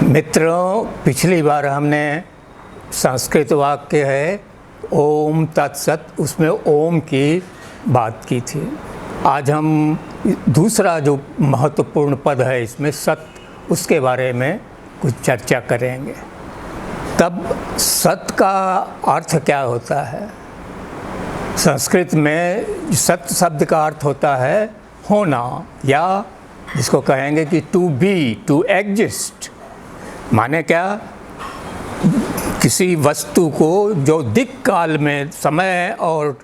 मित्रों, पिछली बार हमने संस्कृत वाक्य है ओम तत्सत, उसमें ओम की बात की थी। आज हम दूसरा जो महत्वपूर्ण पद है इसमें सत, उसके बारे में कुछ चर्चा करेंगे। तब सत का अर्थ क्या होता है? संस्कृत में सत शब्द का अर्थ होता है होना, या जिसको कहेंगे कि टू बी, टू एग्जिस्ट। माने क्या? किसी वस्तु को जो दिक् काल में समय और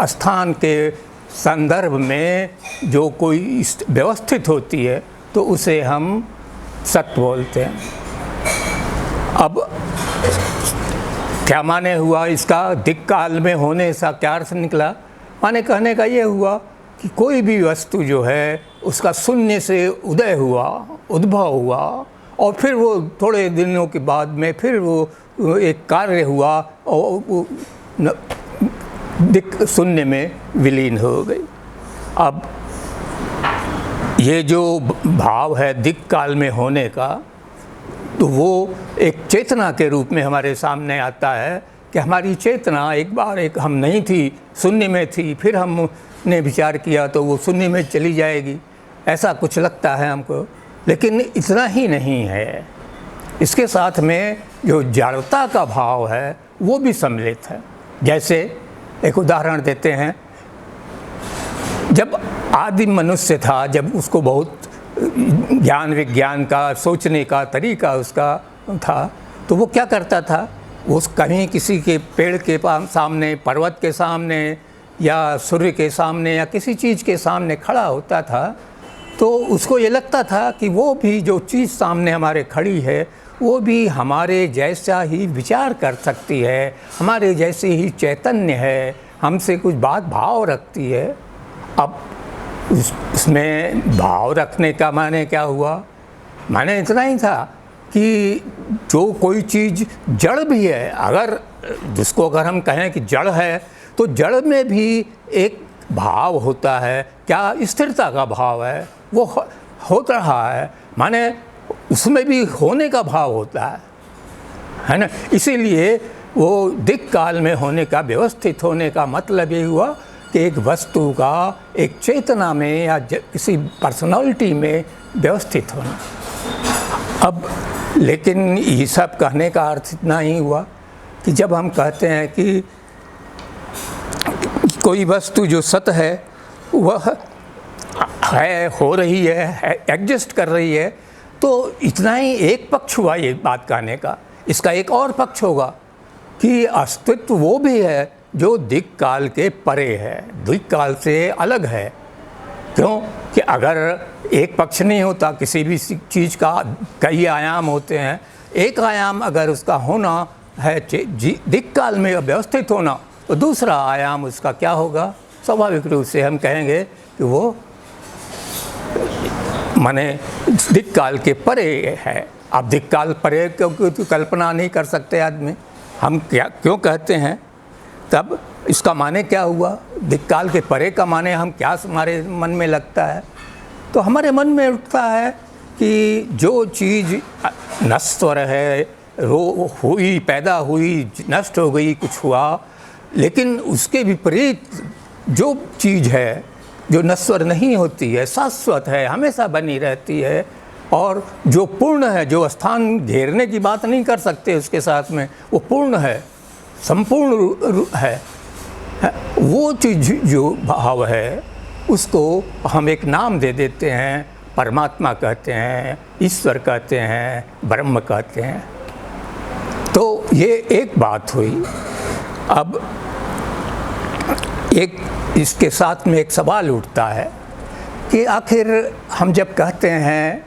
स्थान के संदर्भ में जो कोई व्यवस्थित होती है तो उसे हम सत बोलते हैं। अब क्या माने हुआ इसका? दिक् काल में होने से क्या अर्थ निकला? माने कहने का ये हुआ कि कोई भी वस्तु जो है उसका शून्य से उदय हुआ, उद्भव हुआ, और फिर वो थोड़े दिनों के बाद में फिर वो एक कार्य हुआ और वो दिक् शून्य में विलीन हो गई। अब ये जो भाव है दिक् काल में होने का, तो वो एक चेतना के रूप में हमारे सामने आता है कि हमारी चेतना एक बार एक हम नहीं थी, शून्य में थी, फिर हमने विचार किया तो वो शून्य में चली जाएगी, ऐसा कुछ लगता है हमको। लेकिन इतना ही नहीं है, इसके साथ में जो जड़ता का भाव है वो भी सम्मिलित है। जैसे एक उदाहरण देते हैं, जब आदिम मनुष्य था, जब उसको बहुत ज्ञान विज्ञान का सोचने का तरीका उसका था, तो वो क्या करता था? वो कहीं किसी के पेड़ के सामने, पर्वत के सामने, या सूर्य के सामने, या किसी चीज़ के सामने खड़ा होता था तो उसको ये लगता था कि वो भी जो चीज़ सामने हमारे खड़ी है वो भी हमारे जैसा ही विचार कर सकती है, हमारे जैसे ही चैतन्य है, हमसे कुछ बात भाव रखती है। अब उसमें भाव रखने का माने क्या हुआ? माने इतना ही था कि जो कोई चीज़ जड़ भी है, अगर जिसको अगर हम कहें कि जड़ है, तो जड़ में भी एक भाव होता है। क्या? स्थिरता का भाव है, वो हो रहा है, माने उसमें भी होने का भाव होता है ना। इसीलिए वो दिक् काल में होने का, व्यवस्थित होने का मतलब ये हुआ कि एक वस्तु का एक चेतना में या किसी पर्सनालिटी में व्यवस्थित होना। अब लेकिन ये सब कहने का अर्थ इतना ही हुआ कि जब हम कहते हैं कि कोई वस्तु जो सत है वह है, हो रही है, एग्जिस्ट कर रही है, तो इतना ही एक पक्ष हुआ ये बात कहने का। इसका एक और पक्ष होगा कि अस्तित्व वो भी है जो दिक् काल के परे है, दिक् काल से अलग है। क्यों? कि अगर एक पक्ष नहीं होता, किसी भी चीज़ का कई आयाम होते हैं, एक आयाम अगर उसका होना है दिक् काल में व्यवस्थित होना, तो दूसरा आयाम उसका क्या होगा? स्वाभाविक रूप से हम कहेंगे कि वो माने दिक् काल के परे है। अब दिक् काल परे क्योंकि तो कल्पना नहीं कर सकते आदमी, हम क्या क्यों कहते हैं? तब इसका माने क्या हुआ? दिक् काल के परे का माने हम क्या हमारे मन में लगता है? तो हमारे मन में उठता है कि जो चीज़ नश्वर है, हुई, पैदा हुई, नष्ट हो गई, कुछ हुआ, लेकिन उसके विपरीत जो चीज़ है जो नश्वर नहीं होती है, शाश्वत है, हमेशा बनी रहती है, और जो पूर्ण है, जो स्थान घेरने की बात नहीं कर सकते उसके साथ में, वो पूर्ण है, संपूर्ण है, वो चीज़ जो भाव है उसको हम एक नाम दे देते हैं, परमात्मा कहते हैं, ईश्वर कहते हैं, ब्रह्म कहते हैं। तो ये एक बात हुई। अब एक इसके साथ में एक सवाल उठता है कि आखिर हम जब कहते हैं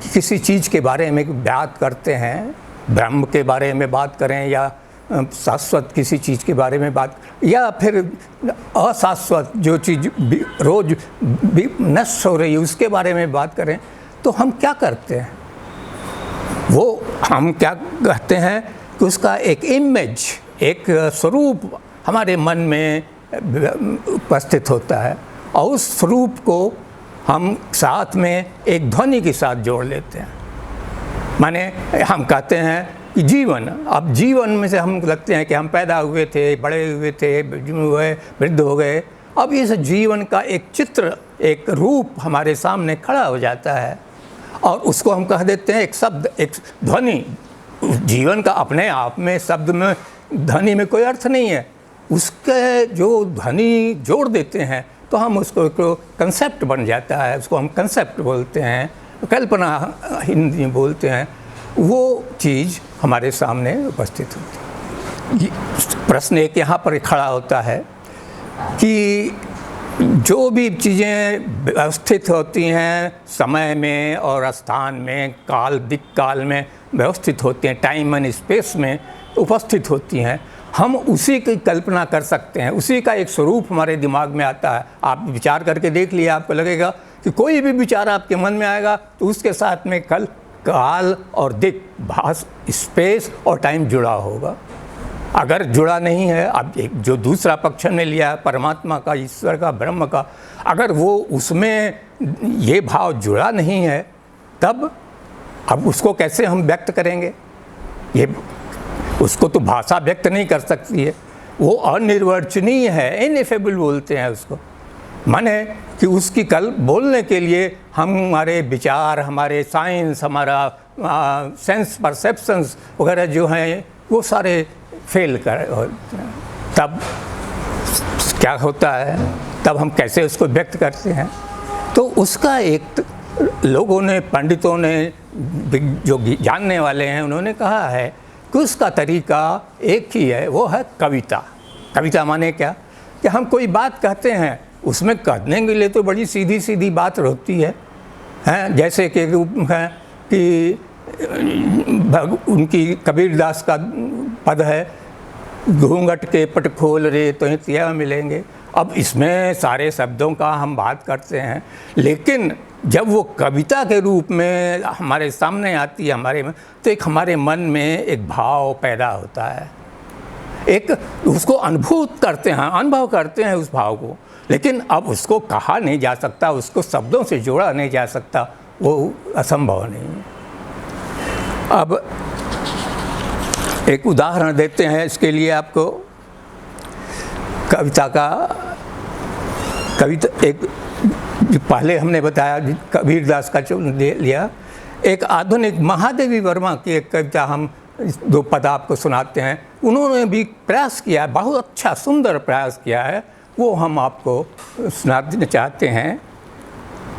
कि किसी चीज़ के बारे में बात करते हैं, ब्रह्म के बारे में बात करें, या शाश्वत किसी चीज़ के बारे में बात, या फिर अशाश्वत जो चीज़ रोज नष्ट हो रही है उसके बारे में बात करें, तो हम क्या करते हैं? वो हम क्या कहते हैं कि उसका एक इमेज, एक स्वरूप हमारे मन में उपस्थित होता है, और उस स्वरूप को हम साथ में एक ध्वनि के साथ जोड़ लेते हैं। माने हम कहते हैं कि जीवन, अब जीवन में से हम लगते हैं कि हम पैदा हुए थे, बड़े हुए थे, हुए, वृद्ध हो गए। अब इस जीवन का एक चित्र, एक रूप हमारे सामने खड़ा हो जाता है और उसको हम कह देते हैं एक शब्द, एक ध्वनि। जीवन का अपने आप में शब्द में, ध्वनि में कोई अर्थ नहीं है, उसके जो ध्वनि जोड़ देते हैं तो हम उसको कंसेप्ट बन जाता है, उसको हम कंसेप्ट बोलते हैं, कल्पना हिंदी में बोलते हैं। वो चीज़ हमारे सामने उपस्थित होती है। प्रश्न एक यहाँ पर खड़ा होता है कि जो भी चीज़ें व्यवस्थित होती हैं समय में और स्थान में, काल दिक काल में व्यवस्थित होती हैं, टाइम एंड स्पेस में उपस्थित होती हैं, हम उसी की कल्पना कर सकते हैं, उसी का एक स्वरूप हमारे दिमाग में आता है। आप विचार करके देख लिए, आपको लगेगा कि कोई भी विचार आपके मन में आएगा तो उसके साथ में काल और दिक, भास, स्पेस और टाइम जुड़ा होगा। अगर जुड़ा नहीं है, अब एक जो दूसरा पक्ष ने लिया परमात्मा का, ईश्वर का, ब्रह्म का, अगर वो उसमें ये भाव जुड़ा नहीं है तब अब उसको कैसे हम व्यक्त करेंगे? ये उसको तो भाषा व्यक्त नहीं कर सकती है, वो अनिर्वचनीय है, इनएफेबल बोलते हैं उसको। माने कि उसकी कल बोलने के लिए हमारे विचार, हमारे साइंस, हमारा सेंस परसेप्शंस वगैरह जो हैं वो सारे फेल कर, तब क्या होता है, तब हम कैसे उसको व्यक्त करते हैं? तो उसका एक लोगों ने, पंडितों ने, जो जानने वाले हैं, उन्होंने कहा है कि उसका तरीका एक ही है, वो है कविता। कविता माने क्या कि हम कोई बात कहते हैं, उसमें कहने के लिए तो बड़ी सीधी सीधी बात होती है, हैं? जैसे कि है कि उनकी कबीरदास का पद है, घूंघट के पट खोल रे तो तिया मिलेंगे। अब इसमें सारे शब्दों का हम बात करते हैं, लेकिन जब वो कविता के रूप में हमारे सामने आती है हमारे में, तो एक हमारे मन में एक भाव पैदा होता है, एक उसको अनुभूत करते हैं, अनुभव करते हैं उस भाव को। लेकिन अब उसको कहा नहीं जा सकता, उसको शब्दों से जोड़ा नहीं जा सकता, वो असंभव नहीं है। अब एक उदाहरण देते हैं इसके लिए आपको, कविता का। कविता एक पहले हमने बताया कबीरदास का जो लिया, एक आधुनिक महादेवी वर्मा की एक कविता हम दो पद आपको सुनाते हैं। उन्होंने भी प्रयास किया, बहुत अच्छा सुंदर प्रयास किया है, वो हम आपको सुनाना चाहते हैं।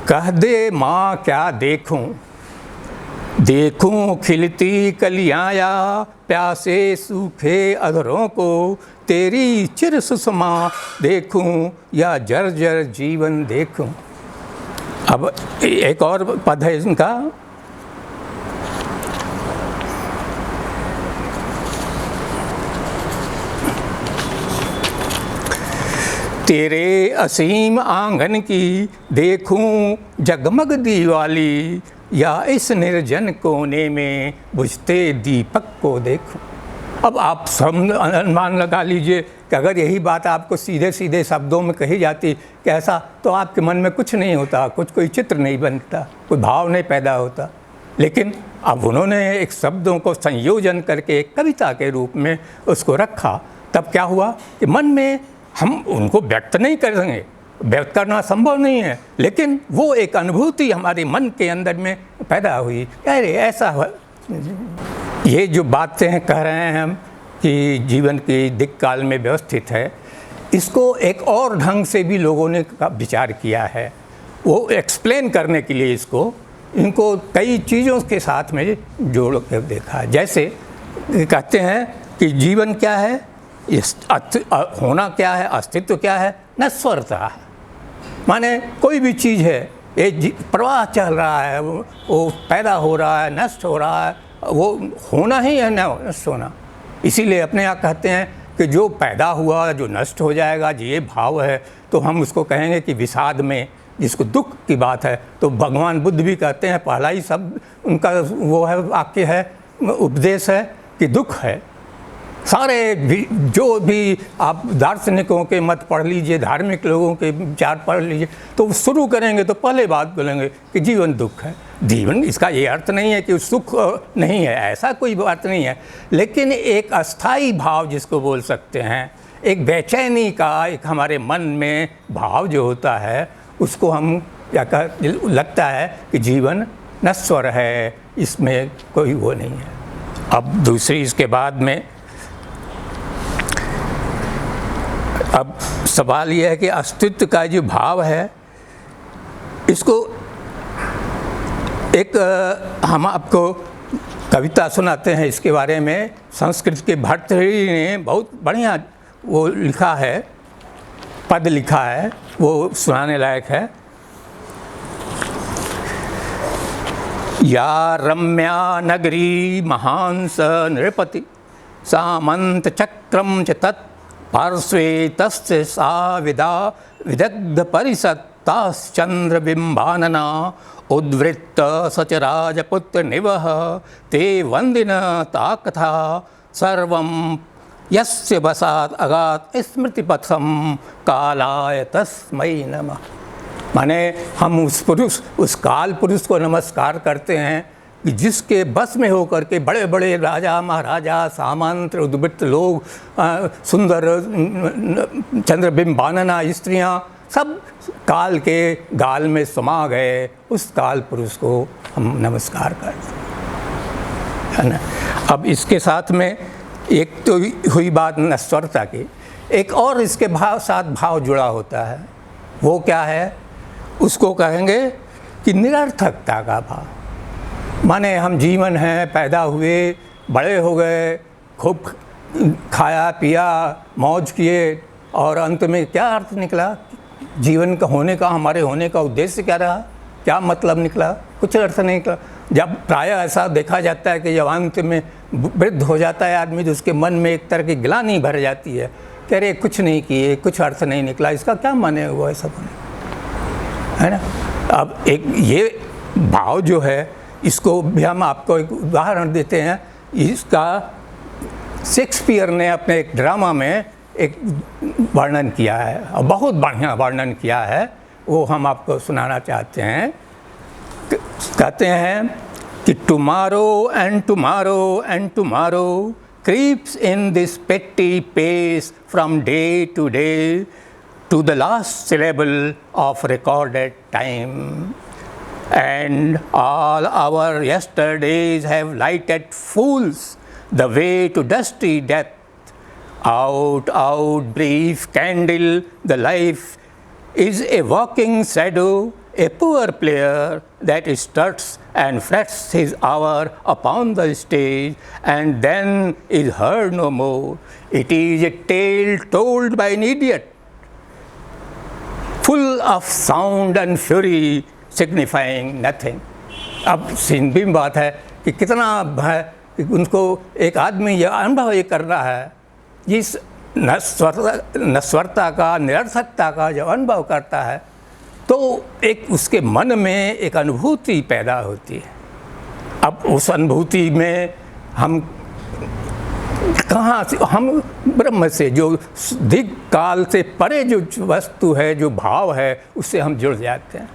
कह दे माँ क्या देखूं, देखूं खिलती कलियाँ या प्यासे सूखे अधरों को, तेरी चिर सुषमा देखूं या जर्जर जीवन देखूं। अब एक और पद है इनका, तेरे असीम आंगन की देखूं जगमग दीवाली, या इस निर्जन कोने में बुझते दीपक को देखूं। अब आप अनुमान लगा लीजिए कि अगर यही बात आपको सीधे सीधे शब्दों में कही जाती कैसा, तो आपके मन में कुछ नहीं होता, कोई चित्र नहीं बनता, कोई भाव नहीं पैदा होता। लेकिन अब उन्होंने एक शब्दों को संयोजन करके एक कविता के रूप में उसको रखा, तब क्या हुआ कि मन में हम उनको व्यक्त नहीं करेंगे, व्यक्त करना संभव नहीं है, लेकिन वो एक अनुभूति हमारे मन के अंदर में पैदा हुई। अरे ऐसा हुआ, ये जो बातें कह रहे हैं हम कि जीवन की दिक काल में व्यवस्थित है, इसको एक और ढंग से भी लोगों ने विचार किया है। वो एक्सप्लेन करने के लिए इनको कई चीज़ों के साथ में जोड़ कर देखा। जैसे कहते हैं कि जीवन क्या है, होना क्या है, अस्तित्व क्या है, नश्वरता। माने कोई भी चीज़ है, ये प्रवाह चल रहा है, वो पैदा हो रहा है, नष्ट हो रहा है, वो होना ही है, नष्ट होना। इसीलिए अपने यहाँ कहते हैं कि जो पैदा हुआ जो नष्ट हो जाएगा, ये भाव है, तो हम उसको कहेंगे कि विषाद में, जिसको दुख की बात है, तो भगवान बुद्ध भी कहते हैं, पहला ही शब्द उनका वो है, वाक्य है, उपदेश है कि दुख है। सारे जो भी आप दार्शनिकों के मत पढ़ लीजिए, धार्मिक लोगों के विचार पढ़ लीजिए, तो शुरू करेंगे तो पहले बात बोलेंगे कि जीवन दुख है। जीवन, इसका ये अर्थ नहीं है कि सुख नहीं है, ऐसा कोई बात नहीं है, लेकिन एक अस्थाई भाव जिसको बोल सकते हैं, एक बेचैनी का एक हमारे मन में भाव जो होता है, उसको हम क्या लगता है कि जीवन नश्वर है, इसमें कोई वो नहीं है। अब दूसरी इसके बाद में अब सवाल यह है कि अस्तित्व का जो भाव है, इसको एक हम आपको कविता सुनाते हैं इसके बारे में। संस्कृत के भर्तृहरि ने बहुत बढ़िया वो लिखा है, पद लिखा है, वो सुनाने लायक है। या रम्या नगरी महांस नृपति सामंत चक्रम च तत् पार्श्वे तस्य सा विदग्ध परिसत्ताश्चंद्र बिंबानना उद्वृत्त सचराजपुत्र निवह ते वंदिन ताकथा सर्वं यस्य वसात् अगात् स्मृतिपथम कालाय तस्मै नमः। माने हम उस काल पुरुष को नमस्कार करते हैं कि जिसके बस में होकर के बड़े बड़े राजा महाराजा सामंत उद्वृत्त लोग, सुंदर चंद्रबिंबानना स्त्रियां सब काल के गाल में समा गए, उस काल पुरुष को हम नमस्कार करते हैं, है ना। अब इसके साथ में एक तो हुई बात नश्वरता की, एक और इसके साथ भाव जुड़ा होता है, वो क्या है, उसको कहेंगे कि निरर्थकता का भाव। माने हम जीवन हैं, पैदा हुए, बड़े हो गए, खूब खाया पिया, मौज किए, और अंत में क्या अर्थ निकला जीवन का होने का, हमारे होने का उद्देश्य क्या रहा, क्या मतलब निकला, कुछ अर्थ नहीं निकला। जब प्रायः ऐसा देखा जाता है कि जब अंत में वृद्ध हो जाता है आदमी, तो उसके मन में एक तरह की ग्लानि भर जाती है, कह रहे कुछ नहीं किए, कुछ अर्थ नहीं निकला, इसका क्या माने हुआ है, सब है ना। अब एक ये भाव जो है, इसको भी हम आपको एक उदाहरण देते हैं। इसका शेक्सपियर ने अपने एक ड्रामा में एक वर्णन किया है, और बहुत बढ़िया वर्णन किया है, वो हम आपको सुनाना चाहते हैं। कहते हैं कि tomorrow and tomorrow and tomorrow creeps in this petty pace from day to day to the last syllable of recorded time, and all our yesterdays have lighted fools the way to dusty death. Out, out, brief candle, the life is a walking shadow, a poor player that struts and frets his hour upon the stage and then is heard no more. It is a tale told by an idiot, full of sound and fury, signifying nothing. अब सिंधी बात है कि कितना है कि उनको एक आदमी यह अनुभव ये कर रहा है, इस नश्वरता का, निरर्थकता का जब अनुभव करता है, तो एक उसके मन में एक अनुभूति पैदा होती है। अब उस अनुभूति में हम कहाँ से, हम ब्रह्म से, जो दिक् काल से परे जो वस्तु है, जो भाव है, उससे हम जुड़ जाते हैं।